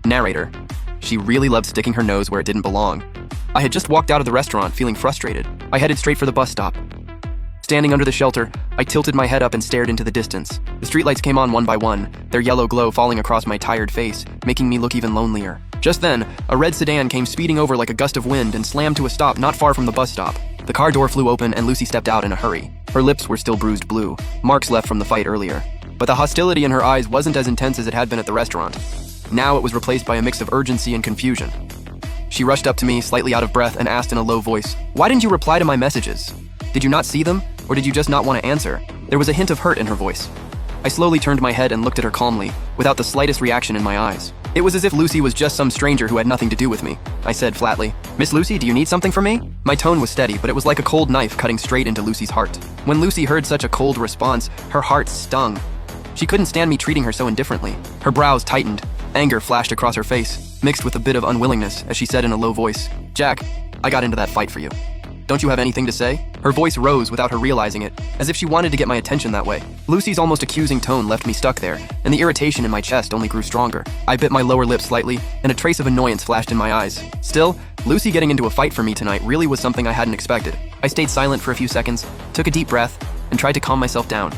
Narrator. She really loved sticking her nose where it didn't belong. I had just walked out of the restaurant feeling frustrated. I headed straight for the bus stop. Standing under the shelter, I tilted my head up and stared into the distance. The streetlights came on one by one, their yellow glow falling across my tired face, making me look even lonelier. Just then, a red sedan came speeding over like a gust of wind and slammed to a stop not far from the bus stop. The car door flew open and Lucy stepped out in a hurry. Her lips were still bruised blue, marks left from the fight earlier. But the hostility in her eyes wasn't as intense as it had been at the restaurant. Now it was replaced by a mix of urgency and confusion. She rushed up to me, slightly out of breath, and asked in a low voice, "Why didn't you reply to my messages? Did you not see them? Or did you just not want to answer?" There was a hint of hurt in her voice. I slowly turned my head and looked at her calmly, without the slightest reaction in my eyes. It was as if Lucy was just some stranger who had nothing to do with me. I said flatly, "Miss Lucy, do you need something from me?" My tone was steady, but it was like a cold knife cutting straight into Lucy's heart. When Lucy heard such a cold response, her heart stung. She couldn't stand me treating her so indifferently. Her brows tightened. Anger flashed across her face, mixed with a bit of unwillingness, as she said in a low voice, "Jack, I got into that fight for you. Don't you have anything to say?" Her voice rose without her realizing it, as if she wanted to get my attention that way. Lucy's almost accusing tone left me stuck there, and the irritation in my chest only grew stronger. I bit my lower lip slightly, and a trace of annoyance flashed in my eyes. Still, Lucy getting into a fight for me tonight really was something I hadn't expected. I stayed silent for a few seconds, took a deep breath, and tried to calm myself down.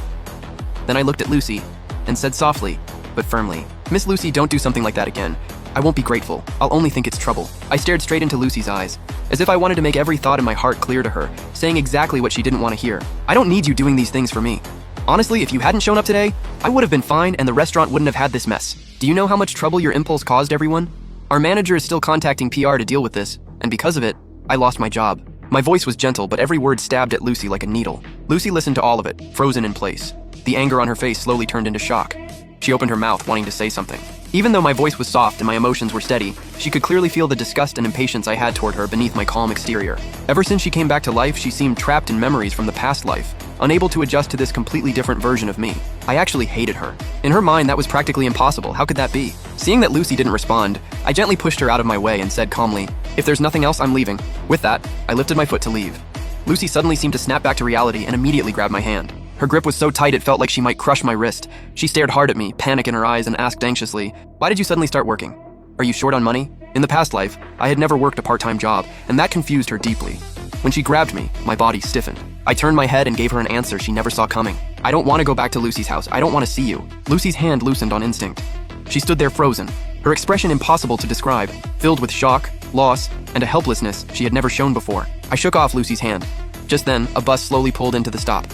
Then I looked at Lucy, and said softly, but firmly, "Miss Lucy, don't do something like that again. I won't be grateful. I'll only think it's trouble." I stared straight into Lucy's eyes, as if I wanted to make every thought in my heart clear to her, saying exactly what she didn't want to hear. "I don't need you doing these things for me. Honestly, if you hadn't shown up today, I would have been fine and the restaurant wouldn't have had this mess. Do you know how much trouble your impulse caused everyone? Our manager is still contacting PR to deal with this, and because of it, I lost my job." My voice was gentle, but every word stabbed at Lucy like a needle. Lucy listened to all of it, frozen in place. The anger on her face slowly turned into shock. She opened her mouth, wanting to say something. Even though my voice was soft and my emotions were steady, she could clearly feel the disgust and impatience I had toward her beneath my calm exterior. Ever since she came back to life, she seemed trapped in memories from the past life, unable to adjust to this completely different version of me. I actually hated her. In her mind, that was practically impossible. How could that be? Seeing that Lucy didn't respond, I gently pushed her out of my way and said calmly, "If there's nothing else, I'm leaving." With that, I lifted my foot to leave. Lucy suddenly seemed to snap back to reality and immediately grabbed my hand. Her grip was so tight it felt like she might crush my wrist. She stared hard at me, panic in her eyes, and asked anxiously, "Why did you suddenly start working? Are you short on money?" In the past life, I had never worked a part-time job, and that confused her deeply. When she grabbed me, my body stiffened. I turned my head and gave her an answer she never saw coming. "I don't want to go back to Lucy's house. I don't want to see you." Lucy's hand loosened on instinct. She stood there frozen, her expression impossible to describe, filled with shock, loss, and a helplessness she had never shown before. I shook off Lucy's hand. Just then, a bus slowly pulled into the stop.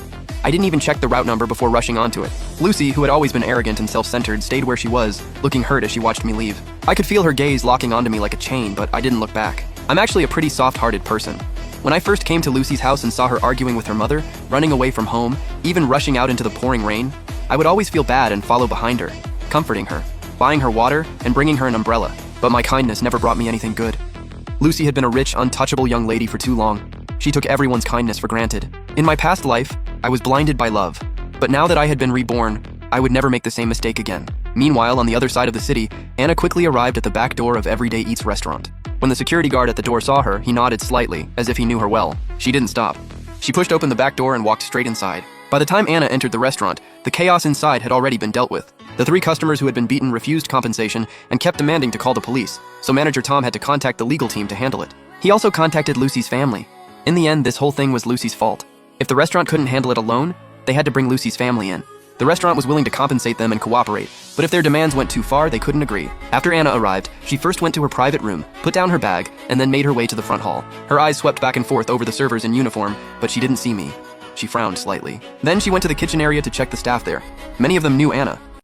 I didn't even check the route number before rushing onto it. Lucy, who had always been arrogant and self-centered, stayed where she was, looking hurt as she watched me leave. I could feel her gaze locking onto me like a chain, but I didn't look back. I'm actually a pretty soft-hearted person. When I first came to Lucy's house and saw her arguing with her mother, running away from home, even rushing out into the pouring rain, I would always feel bad and follow behind her, comforting her, buying her water, and bringing her an umbrella. But my kindness never brought me anything good. Lucy had been a rich, untouchable young lady for too long. She took everyone's kindness for granted. In my past life, I was blinded by love. But now that I had been reborn, I would never make the same mistake again. Meanwhile, on the other side of the city, Anna quickly arrived at the back door of Everyday Eats restaurant. When the security guard at the door saw her, he nodded slightly, as if he knew her well. She didn't stop. She pushed open the back door and walked straight inside. By the time Anna entered the restaurant, the chaos inside had already been dealt with. The 3 customers who had been beaten refused compensation and kept demanding to call the police, so manager Tom had to contact the legal team to handle it. He also contacted Lucy's family. In the end, this whole thing was Lucy's fault. If the restaurant couldn't handle it alone, they had to bring Lucy's family in. The restaurant was willing to compensate them and cooperate, but if their demands went too far, they couldn't agree. After Anna arrived, she first went to her private room, put down her bag, and then made her way to the front hall. Her eyes swept back and forth over the servers in uniform, but she didn't see me. She frowned slightly. Then she went to the kitchen area to check the staff there. Many of them knew Anna.